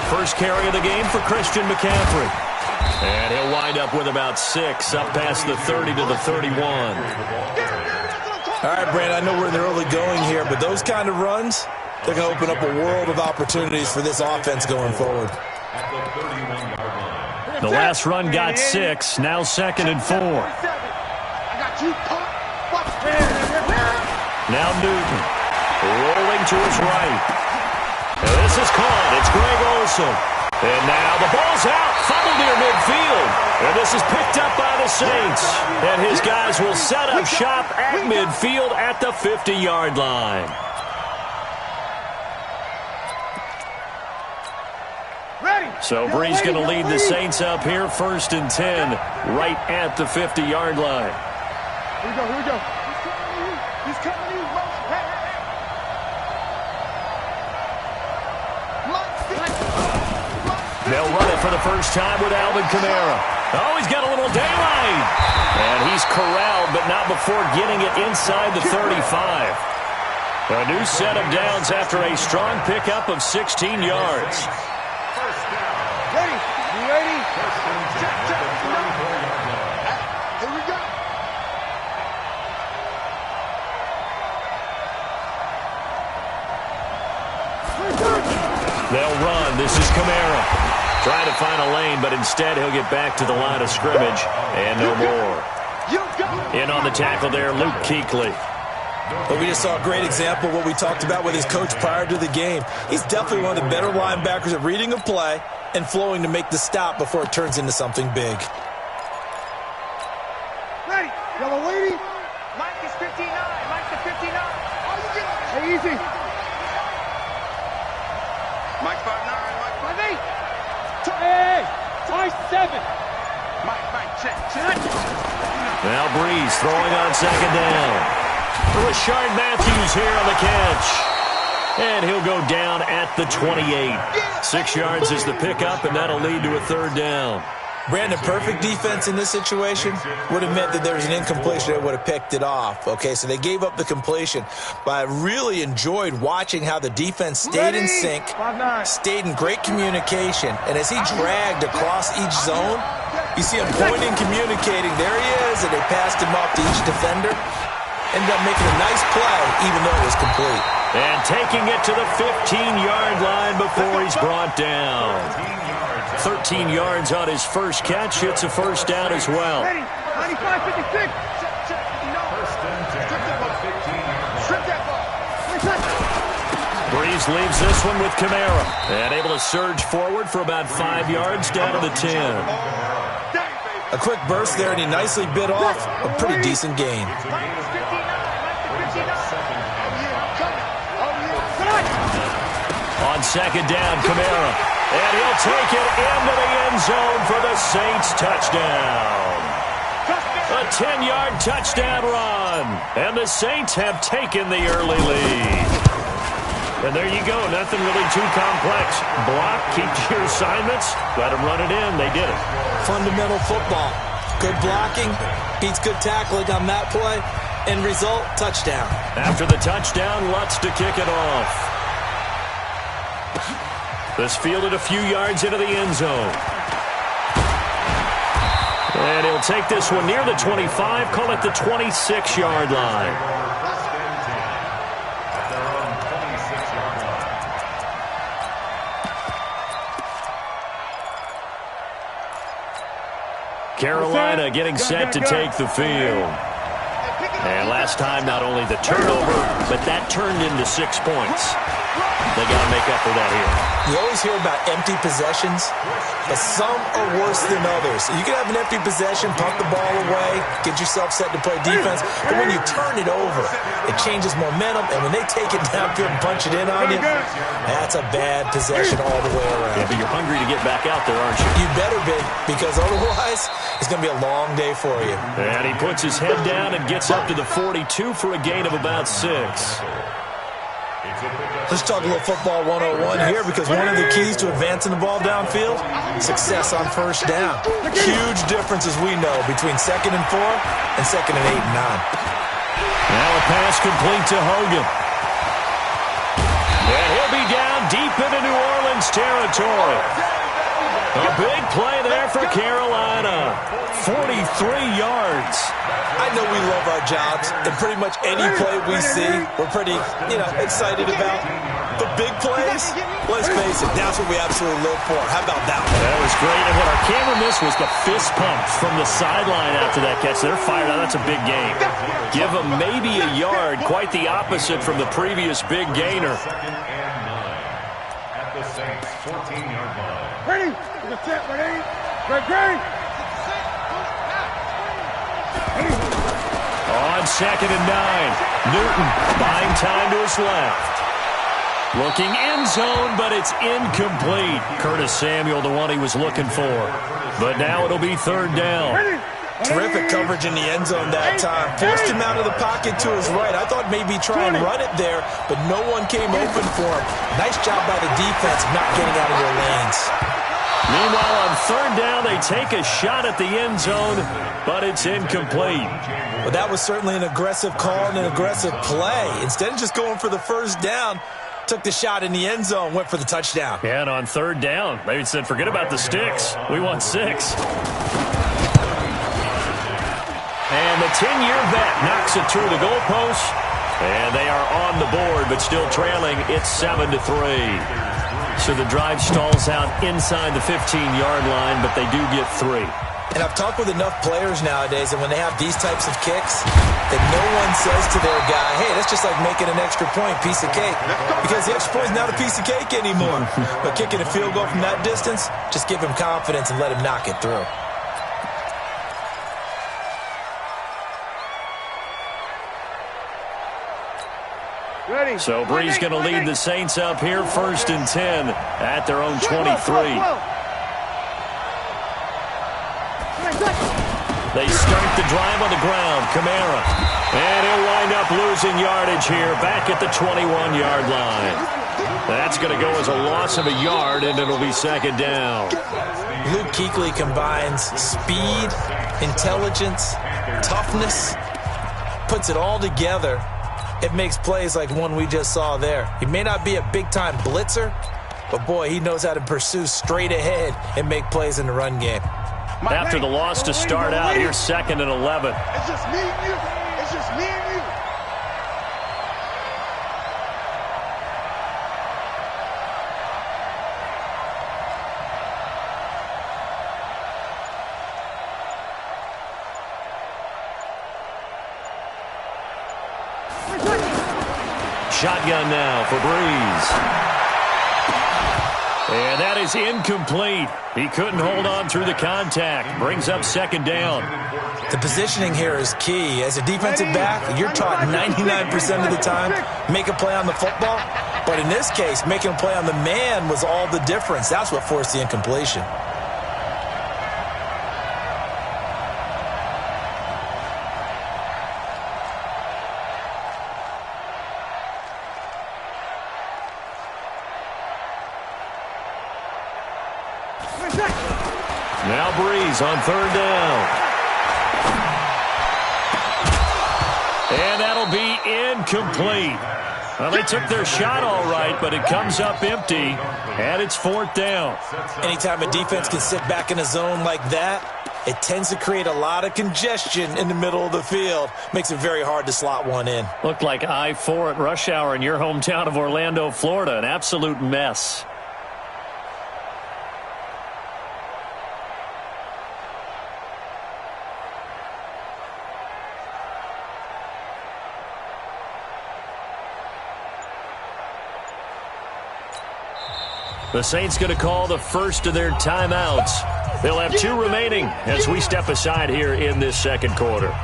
First carry of the game for Christian McCaffrey. And he'll wind up with about 6, up past the 30 to the 31. All right, Brandon, I know we're in the early going here, but those kind of runs, they're going to open up a world of opportunities for this offense going forward. The last run got 6, now 2nd and 4. Now Newton, rolling to his right. And this is caught. It's Greg Olsen. And now the ball's out, funneled near midfield. And this is picked up by the Saints. And his guys will set up shop at midfield at the 50-yard line. So Bree's going to lead the Saints up here, 1st and 10, right at the 50-yard line. Here we go, here we go. He's coming in. They'll run it for the first time with Alvin Kamara. Oh, he's got a little daylight. And he's corralled, but not before getting it inside the 35. A new set of downs after a strong pickup of 16 yards. Ready? You ready? Here we go. They'll run. This is Kamara. Trying to find a lane, but instead he'll get back to the line of scrimmage. And no more. In on the tackle there, Luke Kuechly. But we just saw a great example of what we talked about with his coach prior to the game. He's definitely one of the better linebackers at reading a play and flowing to make the stop before it turns into something big. Ready? Yellow lady. Mike is 59. Mike is 59. Hey, easy. Mike 5'9". Mike 5'8". Hey, 5'7". Mike, check. Now Breeze throwing on 2nd down. Rashard Matthews here on the catch. And he'll go down at the 28. 6 yards is the pickup, and that'll lead to a 3rd down. Brandon, perfect defense in this situation would have meant that there was an incompletion that would have picked it off. Okay, so they gave up the completion. But I really enjoyed watching how the defense stayed in sync, stayed in great communication. And as he dragged across each zone, you see him pointing, communicating. There he is, and they passed him off to each defender. Ended up making a nice play, even though it was complete. And taking it to the 15-yard line before he's brought down. 13 yards on his first catch. It's a 1st down as well. 95-56. Breeze leaves this one with Kamara. And able to surge forward for about 5 yards down to the 10. A quick burst there, and he nicely bit off a pretty decent gain. On 2nd down, Kamara. And he'll take it into the end zone for the Saints touchdown. A 10-yard touchdown run. And the Saints have taken the early lead. And there you go. Nothing really too complex. Block, keep to your assignments, let them run it in. They did it. Fundamental football. Good blocking, beats good tackling on that play. End result, touchdown. After the touchdown, Lutz to kick it off. This fielded a few yards into the end zone. And he'll take this one near the 25, call it the 26-yard line. Carolina getting set to take the field. And last time, not only the turnover, but that turned into 6 points. They got to make up for that here. You always hear about empty possessions, but some are worse than others. You can have an empty possession, punt the ball away, get yourself set to play defense, but when you turn it over, it changes momentum, and when they take it downfield and punch it in on you, that's a bad possession all the way around. Yeah, but you're hungry to get back out there, aren't you? You better be, because otherwise, it's going to be a long day for you. And he puts his head down and gets up to the 42 for a gain of about 6. Let's talk a little football 101 here, because one of the keys to advancing the ball downfield, success on 1st down. Huge difference, as we know, between 2nd and 4 and 2nd and 8 and 9. Now a pass complete to Hogan. And he'll be down deep into New Orleans territory. A big play there for Carolina. 43 yards. I know we love our jobs, and pretty much any play we see, we're pretty, excited about. The big plays, let's face it, that's what we absolutely live for. How about that one? That was great. And what our camera missed was the fist pumps from the sideline after that catch. They're fired out. That's a big gain. Give them maybe a yard, quite the opposite from the previous big gainer. At the Saints 14-yard line. Ready? Ready? Ready? On 2nd and 9, Newton buying time to his left. Looking end zone, but it's incomplete. Curtis Samuel, the one he was looking for. But now it'll be 3rd down. Terrific coverage in the end zone that time. Forced him out of the pocket to his right. I thought maybe try and run it there, but no one came open for him. Nice job by the defense of not getting out of their lanes. Meanwhile, on 3rd down, they take a shot at the end zone, but it's incomplete. Well, that was certainly an aggressive call and an aggressive play. Instead of just going for the 1st down, took the shot in the end zone, went for the touchdown. Yeah, and on 3rd down, they said, forget about the sticks. We want 6. And the 10-year vet knocks it through the goalpost. And they are on the board, but still trailing. It's 7-3. So the drive stalls out inside the 15-yard line, but they do get 3. And I've talked with enough players nowadays, and when they have these types of kicks, that no one says to their guy, hey, that's just like making an extra point, piece of cake. Because the extra point is not a piece of cake anymore. But kicking a field goal from that distance, just give him confidence and let him knock it through. Ready. So Bree's going to lead the Saints up here, 1st and 10 at their own 23. They start the drive on the ground. Kamara. And he'll wind up losing yardage here back at the 21-yard line. That's going to go as a loss of a yard, and it'll be 2nd down. Luke Kuechly combines speed, intelligence, toughness, puts it all together. It makes plays like one we just saw there. He may not be a big-time blitzer, but, boy, he knows how to pursue straight ahead and make plays in the run game. After the loss to start out, here's 2nd and 11. It's just me and you. It's just me and you. Shotgun now for Breeze. And that is incomplete. He couldn't hold on through the contact. Brings up 2nd down. The positioning here is key. As a defensive back, you're taught 99% of the time, make a play on the football. But in this case, making a play on the man was all the difference. That's what forced the incompletion. Now Breeze on 3rd down. And that'll be incomplete. Well, they took their shot all right, but it comes up empty, and it's 4th down. Anytime a defense can sit back in a zone like that, it tends to create a lot of congestion in the middle of the field. Makes it very hard to slot one in. Looked like I-4 at rush hour in your hometown of Orlando, Florida. An absolute mess. The Saints going to call the first of their timeouts. They'll have 2 remaining as we step aside here in this 2nd quarter.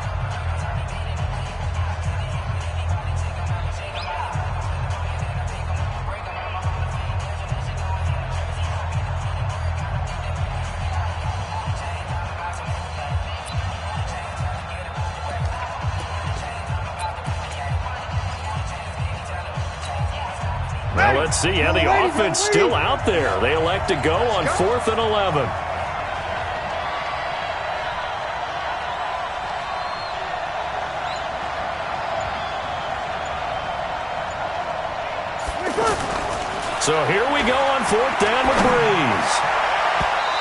Well, let's see how the offense still out there. They elect to go on 4th and 11. So here we go on 4th down with Breeze.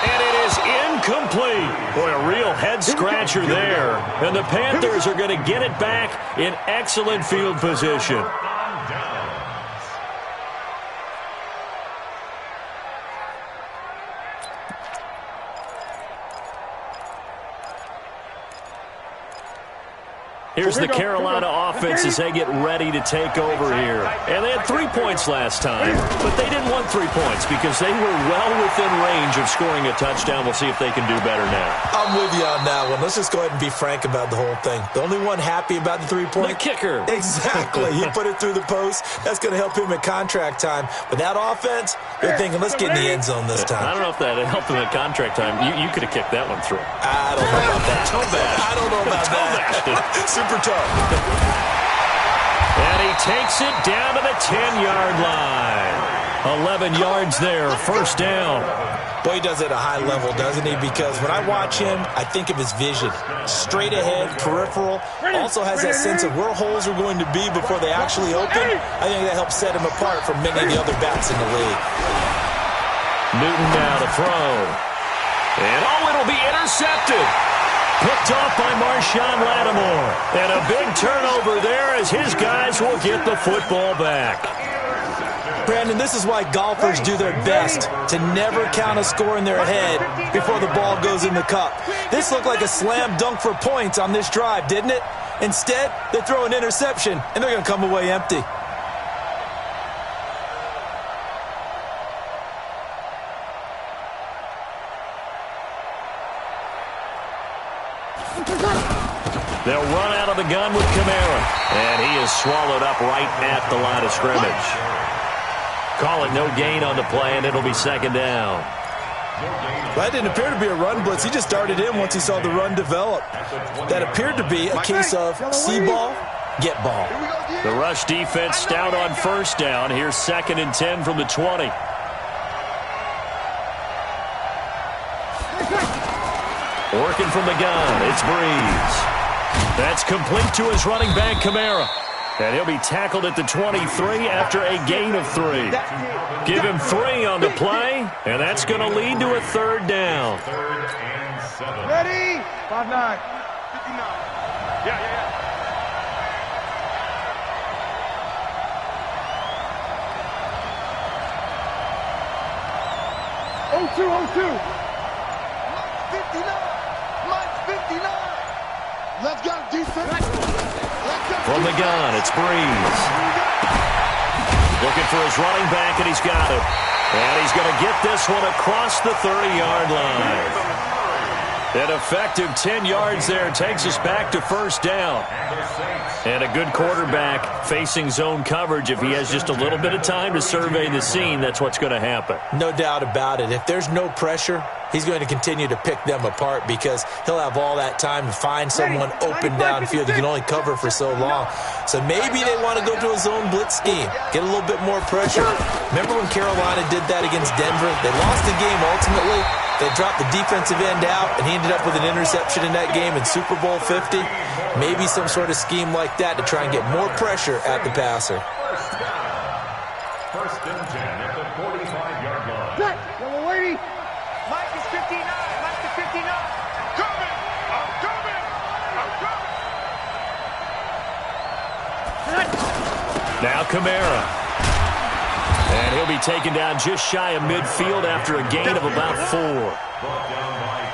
And it is incomplete. Boy, a real head-scratcher there. And the Panthers are going to get it back in excellent field position. Here's the Carolina offense as they get ready to take over here. And they had 3 points last time, but they didn't want 3 points because they were well within range of scoring a touchdown. We'll see if they can do better now. I'm with you on that one. Let's just go ahead and be frank about the whole thing. The only one happy about the 3-point? The kicker. Exactly. He put it through the post. That's going to help him at contract time. But that offense, they're thinking, let's get in the end zone this time. I don't know if that helped him at contract time. You could have kicked that one through. I don't know about that. I don't know about that. Super tough. And he takes it down to the 10-yard line. 11 yards there, 1st down. Boy, he does it at a high level, doesn't he? Because when I watch him, I think of his vision. Straight ahead, peripheral. Also has that sense of where holes are going to be before they actually open. I think that helps set him apart from many of the other backs in the league. Newton now to throw. And it'll be intercepted. Picked off by Marshawn Lattimore. And a big turnover there as his guys will get the football back. Brandon, this is why golfers do their best to never count a score in their head before the ball goes in the cup. This looked like a slam dunk for points on this drive, didn't it? Instead, they throw an interception, and they're going to come away empty. They'll run out of the gun with Kamara. And he is swallowed up right at the line of scrimmage. Call it no gain on the play, and it'll be 2nd down. Well, that didn't appear to be a run blitz. He just darted in once he saw the run develop. That appeared to be a case of see ball, get ball. The rush defense stout on 1st down. Here's 2nd and 10 from the 20. Working from the gun, it's Breeze. That's complete to his running back, Kamara. And he'll be tackled at the 23 after a gain of 3. Give him 3 on the play, and that's going to lead to a 3rd down. Ready? 5-9. 59. Yeah. 0-2. 59. Mike 59. Let's go, defense. From the gun, it's Breeze. Looking for his running back, and he's got it. And he's going to get this one across the 30-yard line. An effective 10 yards there takes us back to 1st down. And a good quarterback facing zone coverage. If he has just a little bit of time to survey the scene, that's what's going to happen. No doubt about it. If there's no pressure, he's going to continue to pick them apart because he'll have all that time to find someone open downfield. He can only cover for so long. So maybe they want to go to a zone blitz scheme, get a little bit more pressure. Remember when Carolina did that against Denver? They lost the game ultimately. They dropped the defensive end out, and he ended up with an interception in that game in Super Bowl 50. Maybe some sort of scheme like that to try and get more pressure at the passer. 1st and 10 at the 45-yard line. Yellow lady. Mike is 59. Mike is 59. Coming. I'm coming. Now Kamara. And he'll be taken down just shy of midfield after a gain of about 4.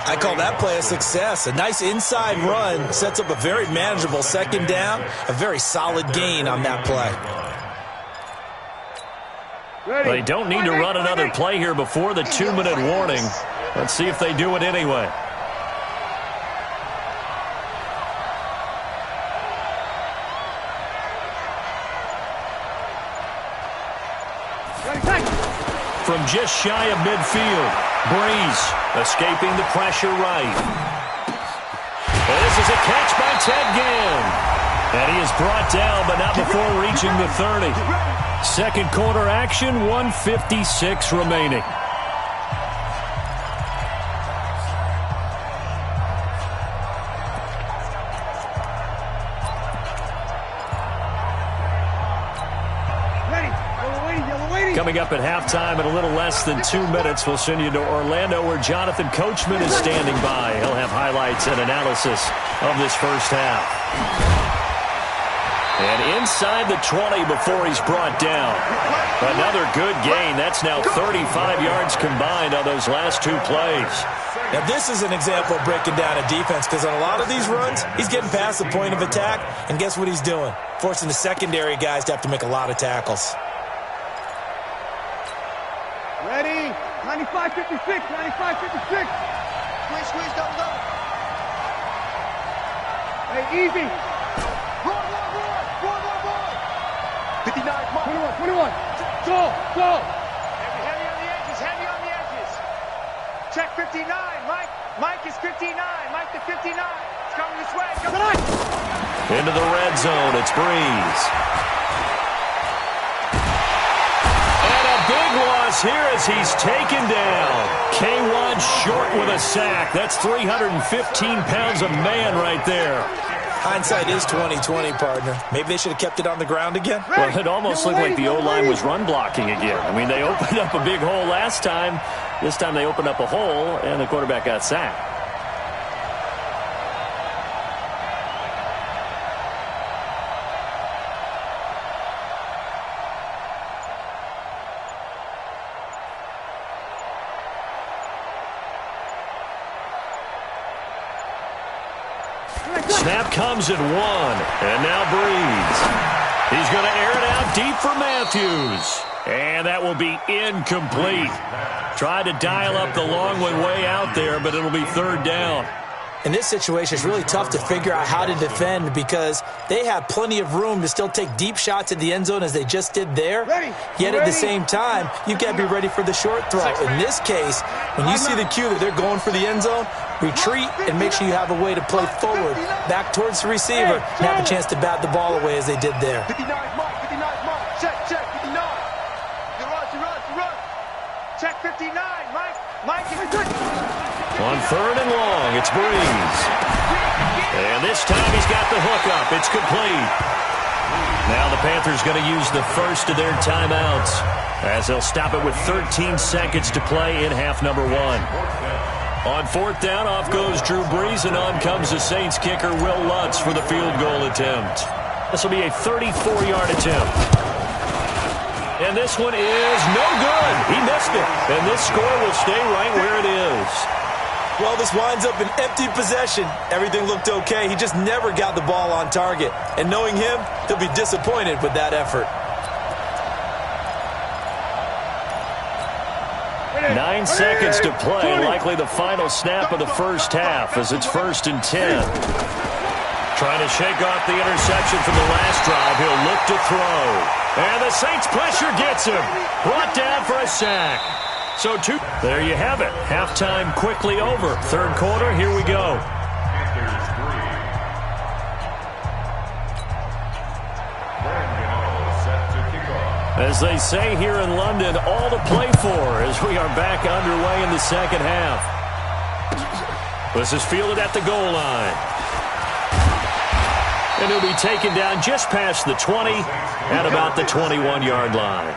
I call that play a success. A nice inside run sets up a very manageable 2nd down. A very solid gain on that play. They don't need to run another play here before the 2-minute warning. Let's see if they do it anyway. From just shy of midfield, Breeze escaping the pressure right. And this is a catch by Ted Ginn. And he is brought down, but not before reaching the 30. 2nd quarter action, 1:56 remaining. coming up at halftime in a little less than 2 minutes. We'll send you to Orlando, where Jonathan Coachman is standing by. He'll have highlights and analysis of this first half. And inside the 20 before he's brought down. Another good gain. That's now 35 yards combined on those last 2 plays. Now, this is an example of breaking down a defense, because on a lot of these runs, he's getting past the point of attack, and guess what he's doing? Forcing the secondary guys to have to make a lot of tackles. Ready? 95-56, 95-56. Squeeze, double. Hey, easy. Roar. 59, 21. Go. Heavy on the edges. Check 59, Mike. Mike is 59. Mike to 59. It's coming this way. Into the red zone, it's Breeze. And a big loss here as he's taken down. K1 short with a sack. That's 315 pounds of man right there. Hindsight is 20/20, partner. Maybe they should have kept it on the ground again. Well, it almost looked like the O-line was run blocking again. I mean, they opened up a big hole last time. This time they opened up a hole, and the quarterback got sacked. Snap comes at 1, and now Breeze. He's going to air it out deep for Matthews. And that will be incomplete. Tried to dial up the long one way out there, but it'll be 3rd down. In this situation, it's really tough to figure out how to defend, because they have plenty of room to still take deep shots at the end zone as they just did there. Yet at the same time, you've got to be ready for the short throw. In this case, when you see the cue that they're going for the end zone, retreat and make sure you have a way to play forward, back towards the receiver, and have a chance to bat the ball away as they did there. 59, Mark. Check, 59. You run. Check 59, Mike. Mike, give me good. On 3rd and long, it's Breeze. And this time he's got the hook up. It's complete. Now the Panthers going to use the first of their timeouts, as they'll stop it with 13 seconds to play in half number 1. On 4th down, off goes Drew Brees, and on comes the Saints kicker, Will Lutz, for the field goal attempt. This will be a 34-yard attempt. And this one is no good. He missed it. And this score will stay right where it is. Well, this winds up an empty possession. Everything looked okay. He just never got the ball on target. And knowing him, he'll be disappointed with that effort. 9 seconds to play, likely the final snap of the first half, as it's 1st and 10. Trying to shake off the interception from the last drive. He'll look to throw. And the Saints pressure gets him. Brought down for a sack. So there you have it. Halftime quickly over. 3rd quarter, here we go. As they say here in London, all to play for as we are back underway in the second half. This is fielded at the goal line. And he'll be taken down just past the 20 at about the 21-yard line.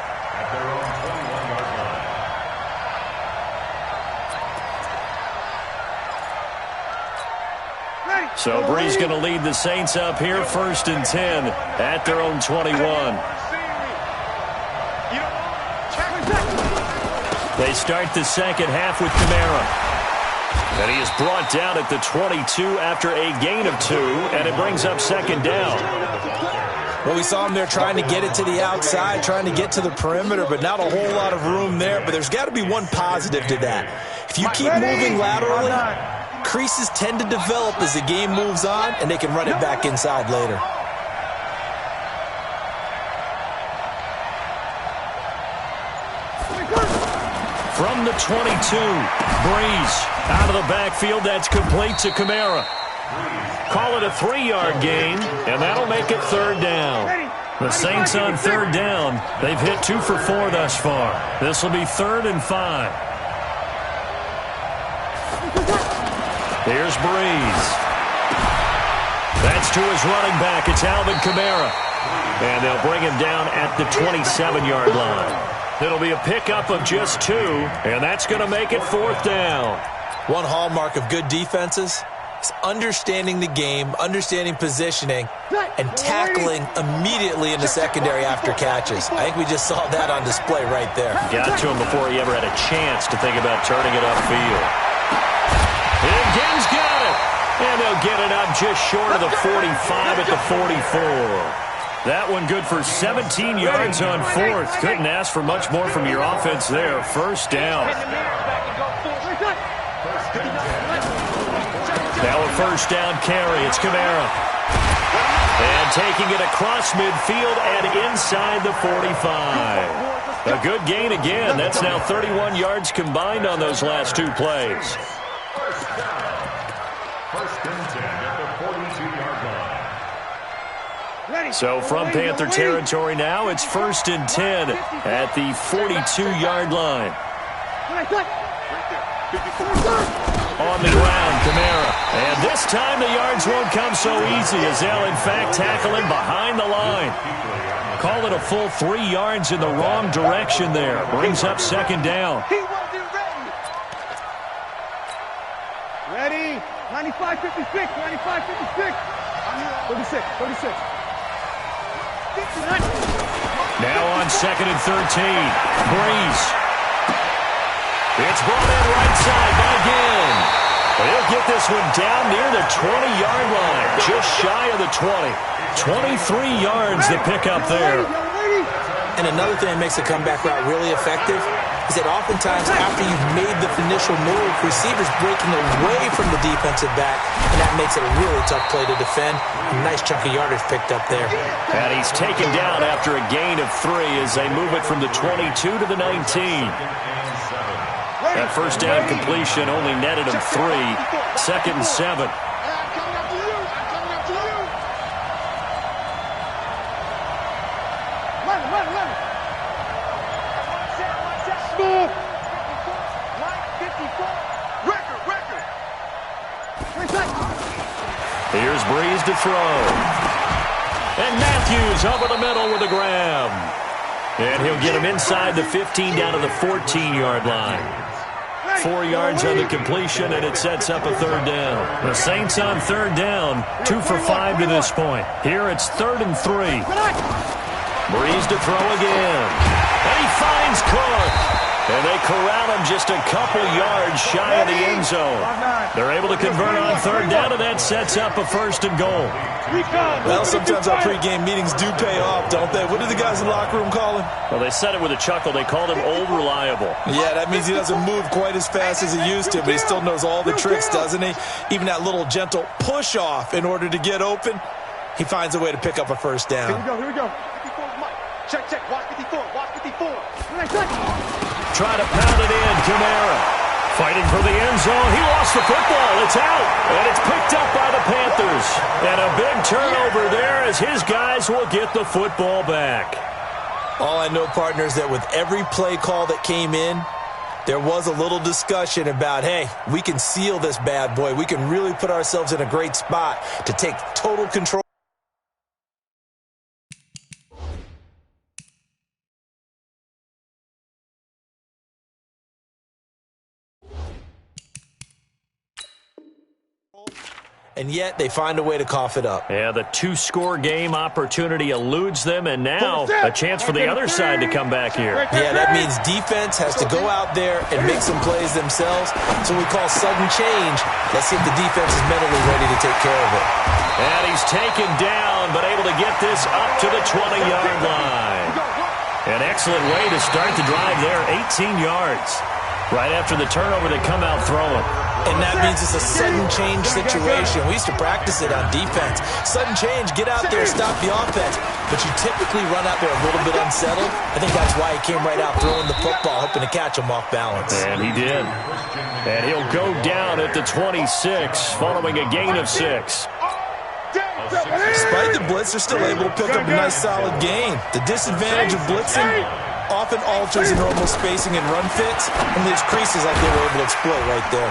So Brees going to lead the Saints up here, 1st and 10 at their own 21. They start the second half with Kamara. And he is brought down at the 22 after a gain of 2, and it brings up 2nd down. Well, we saw him there trying to get it to the outside, trying to get to the perimeter, but not a whole lot of room there. But there's got to be one positive to that. If you keep moving laterally, creases tend to develop as the game moves on, and they can run it back inside later. From the 22, Breeze out of the backfield. That's complete to Kamara. Call it a 3-yard gain, and that'll make it 3rd down. The Saints on 3rd down. They've hit 2 for 4 thus far. This will be 3rd and 5. Here's Breeze. That's to his running back. It's Alvin Kamara. And they'll bring him down at the 27-yard line. It'll be a pickup of just 2, and that's going to make it 4th down. One hallmark of good defenses is understanding the game, understanding positioning, and tackling immediately in the secondary after catches. I think we just saw that on display right there. Got to him before he ever had a chance to think about turning it upfield. And Gibbs got it. And they'll get it up just short of the 45 at the 44. That one good for 17 yards on 4th. Couldn't ask for much more from your offense there. 1st down. Now a 1st down carry. It's Kamara. And taking it across midfield and inside the 45. A good gain again. That's now 31 yards combined on those last 2 plays. So from Panther territory now, it's 1st and 10 at the 42-yard line. On the ground, Kamara. And this time the yards won't come so easy as they'll, in fact, tackle him behind the line. Call it a full 3 yards in the wrong direction there. Brings up 2nd down. Ready? 95-56, 95-56. 36. Now on 2nd and 13. Breeze. It's brought in right side by Ginn. He'll get this one down near the 20-yard line. Just shy of the 20. 23 yards the pickup there. And another thing that makes a comeback route really effective is that oftentimes after you've made the initial move, receivers breaking away from the defensive back, and that makes it a really tough play to defend. A nice chunk of yardage picked up there. And he's taken down after a gain of 3 as they move it from the 22 to the 19. That 1st down completion only netted him 3. 2nd and 7. Here's Breeze to throw. And Matthews over the middle with a grab. And he'll get him inside the 15 down to the 14-yard line. 4 yards on the completion, and it sets up a 3rd down. The Saints on 3rd down, 2 for 5 to this point. Here it's 3rd and 3. Breeze to throw again. And he finds Cook. And they corral him just a couple yards shy of the end zone. They're able to convert on 3rd down, and that sets up a 1st and goal. Well, sometimes our pregame meetings do pay off, don't they? What did the guys in the locker room call him? Well, they said it with a chuckle. They called him Old Reliable. Yeah, that means he doesn't move quite as fast as he used to, but he still knows all the tricks, doesn't he? Even that little gentle push-off in order to get open, he finds a way to pick up a 1st down. Here we go. 54, Mike. Check. Watch 54. Try to pound it in, Kamara. Fighting for the end zone. He lost the football. It's out. And it's picked up by the Panthers. And a big turnover there as his guys will get the football back. All I know, partner, is that with every play call that came in, there was a little discussion about, hey, we can seal this bad boy. We can really put ourselves in a great spot to take total control. And yet they find a way to cough it up. Yeah, the 2-score game opportunity eludes them, and now a chance for the other side to come back here. Yeah, that means defense has to go out there and make some plays themselves. So we call sudden change. Let's see if the defense is mentally ready to take care of it. And he's taken down, but able to get this up to the 20-yard line. An excellent way to start the drive there, 18 yards. Right after the turnover, they come out throwing. And that means it's a sudden change situation. We used to practice it on defense. Sudden change, get out there, stop the offense. But you typically run out there a little bit unsettled. I think that's why he came right out throwing the football, hoping to catch him off balance. And he did. And he'll go down at the 26, following a gain of 6. Despite the blitz, they're still able to pick up a nice solid gain. The disadvantage of blitzing often alters the normal spacing and run fits, and leaves creases like they were able to exploit right there.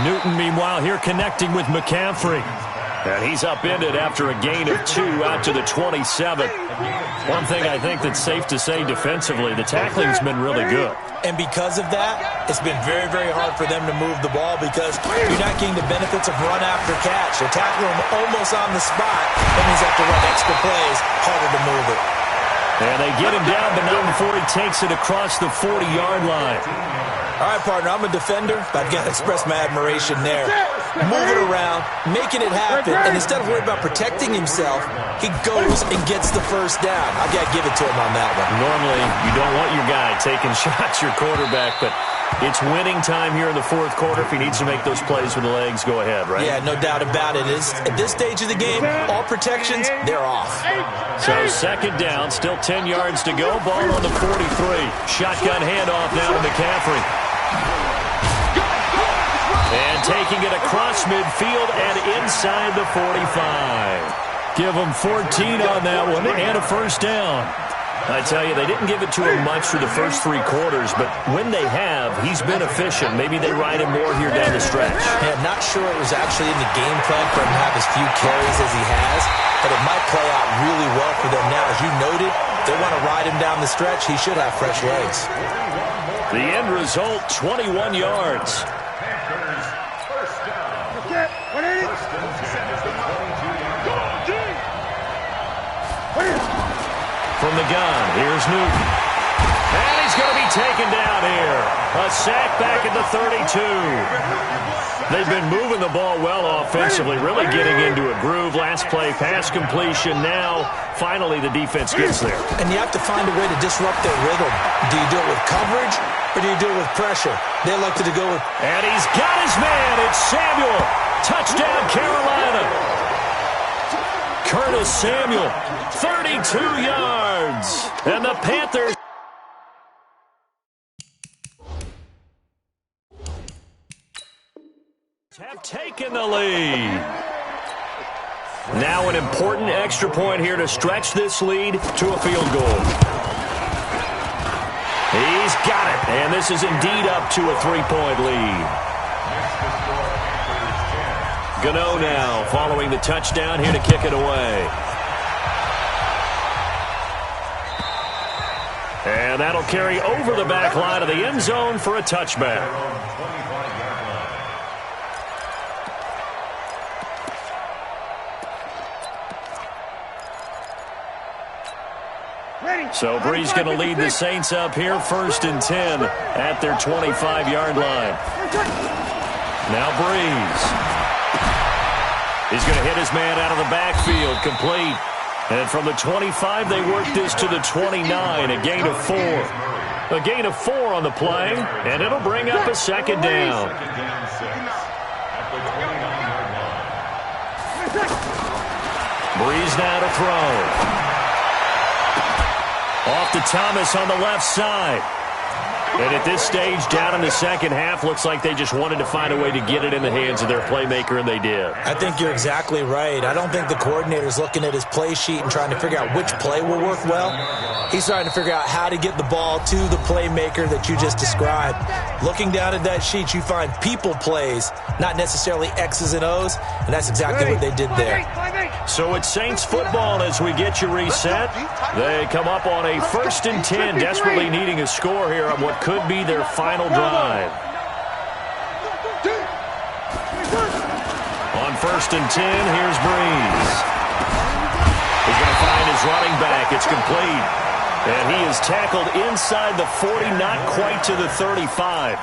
Newton, meanwhile, here connecting with McCaffrey. And he's upended after a gain of 2 out to the 27. One thing I think that's safe to say defensively, the tackling's been really good. And because of that, it's been very, very hard for them to move the ball because you're not getting the benefits of run after catch. They're tackling them almost on the spot. That means they have to run extra plays, harder to move it. And they get him down, but not before he takes it across the 40-yard line. All right, partner, I'm a defender, but I've got to express my admiration there. Move it around, making it happen, and instead of worrying about protecting himself, he goes and gets the first down. I've got to give it to him on that one. Normally, you don't want your guy taking shots, your quarterback, but it's winning time here in the fourth quarter. If he needs to make those plays with the legs, go ahead, right? Yeah, no doubt about it. At this stage of the game, all protections, they're off. So second down, still 10 yards to go. Ball on the 43. Shotgun handoff now to McCaffrey. And taking it across midfield and inside the 45. Give him 14 on that one and a first down. I tell you, they didn't give it to him much through the first 3 quarters, but when they have, he's been efficient. Maybe they ride him more here down the stretch. Yeah, not sure it was actually in the game plan for him to have as few carries as he has, but it might play out really well for them now. As you noted, they want to ride him down the stretch. He should have fresh legs. The end result, 21 yards. From the gun, here's Newton. And he's going to be taken down here. A sack back at the 32. They've been moving the ball well offensively, really getting into a groove. Last play, pass completion. Now, finally, the defense gets there. And you have to find a way to disrupt their rhythm. Do you do it with coverage, or do you do it with pressure? They elected to go with... And he's got his man. It's Samuel. Touchdown, Carolina. Curtis Samuel, 32 yards. And the Panthers have taken the lead. Now an important extra point here to stretch this lead to a field goal. He's got it. And this is indeed up to a 3-point lead. Gano now following the touchdown here to kick it away. And that'll carry over the back line of the end zone for a touchback. So Brees going to lead the Saints up here, 1st and 10 at their 25-yard line. Now Brees. He's going to hit his man out of the backfield, complete. And from the 25, they work this to the 29, a gain of 4. A gain of 4 on the play, and it'll bring up a second down. Brees now to throw. Off to Thomas on the left side. And at this stage, down in the second half, looks like they just wanted to find a way to get it in the hands of their playmaker, and they did. I think you're exactly right. I don't think the coordinator's looking at his play sheet and trying to figure out which play will work well. He's trying to figure out how to get the ball to the playmaker that you just described. Looking down at that sheet, you find people plays, not necessarily X's and O's, and that's exactly what they did there. So it's Saints football as we get you reset. They come up on a 1st and 10, desperately needing a score here on what could be their final drive. On 1st and 10, here's Brees. He's going to find his running back. It's complete. And he is tackled inside the 40, not quite to the 35.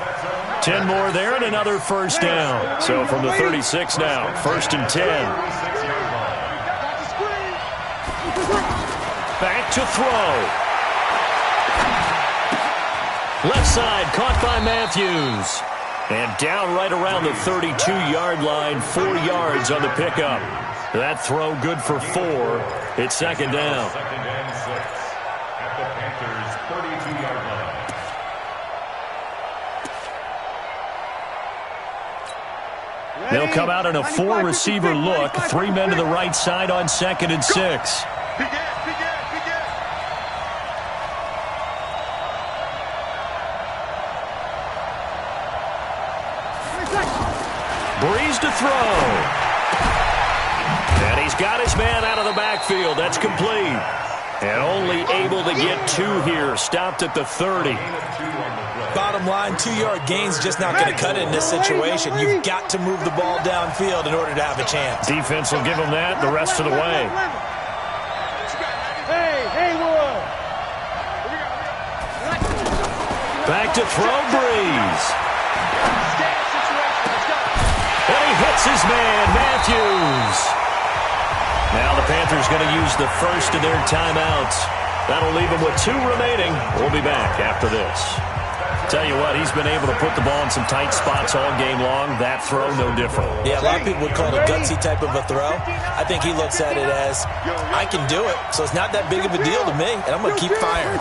10 more there and another first down. So from the 36 now, 1st and 10. Back to throw. Left side, caught by Matthews. And down right around the 32-yard line, 4 yards on the pickup. That throw good for 4. It's second down. At the Panthers' 32-yard line. They'll come out in a 4-receiver look. 3 men to the right side on 2nd and 6. Brees to throw. He's got his man out of the backfield. That's complete. And only able to get 2 here. Stopped at the 30. Bottom line, 2-yard gain's just not going to cut it in this situation. You've got to move the ball downfield in order to have a chance. Defense will give him that the rest of the way. Back to throw, Breeze. And he hits his man, Matthews. Now the Panthers going to use the first of their timeouts. That'll leave them with 2 remaining. We'll be back after this. Tell you what, he's been able to put the ball in some tight spots all game long. That throw, no different. Yeah, a lot of people would call it a gutsy type of a throw. I think he looks at it as, I can do it, so it's not that big of a deal to me, and I'm going to keep firing.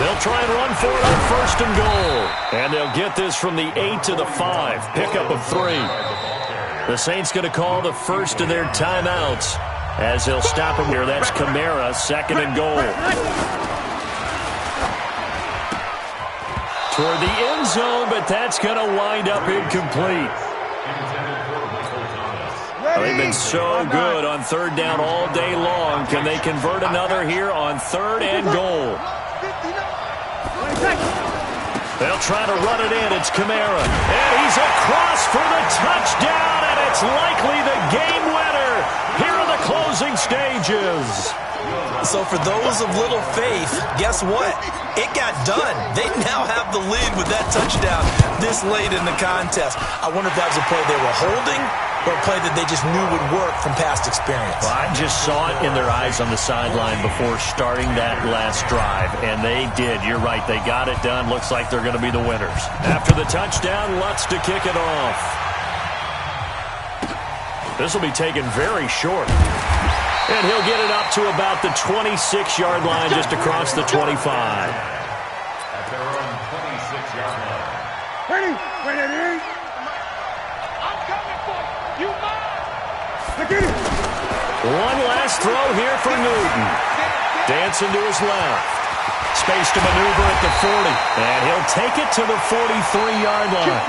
They'll try and run for it on 1st and goal. And they'll get this from the 8 to the 5. Pickup of 3. The Saints going to call the first of their timeouts as they'll stop him here. That's Kamara, 2nd and goal. Toward the end zone, but that's going to wind up incomplete. They've been so good on 3rd down all day long. Can they convert another here on 3rd and goal? They'll try to run it in. It's Kamara. And he's across for the touchdown, and it's likely the game winner here in the closing stages. So for those of little faith, guess what? It got done. They now have the lead with that touchdown this late in the contest. I wonder if that was a play they were holding or a play that they just knew would work from past experience. Well, I just saw it in their eyes on the sideline before starting that last drive, and they did. You're right. They got it done. Looks like they're going to be the winners. After the touchdown, Lutz to kick it off. This will be taken very short. And he'll get it up to about the 26-yard line, just across the 25. At their own 26-yard line. Ready? I'm coming for you. You mine. One last throw here for Newton. Dancing to his left. Space to maneuver at the 40. And he'll take it to the 43-yard line.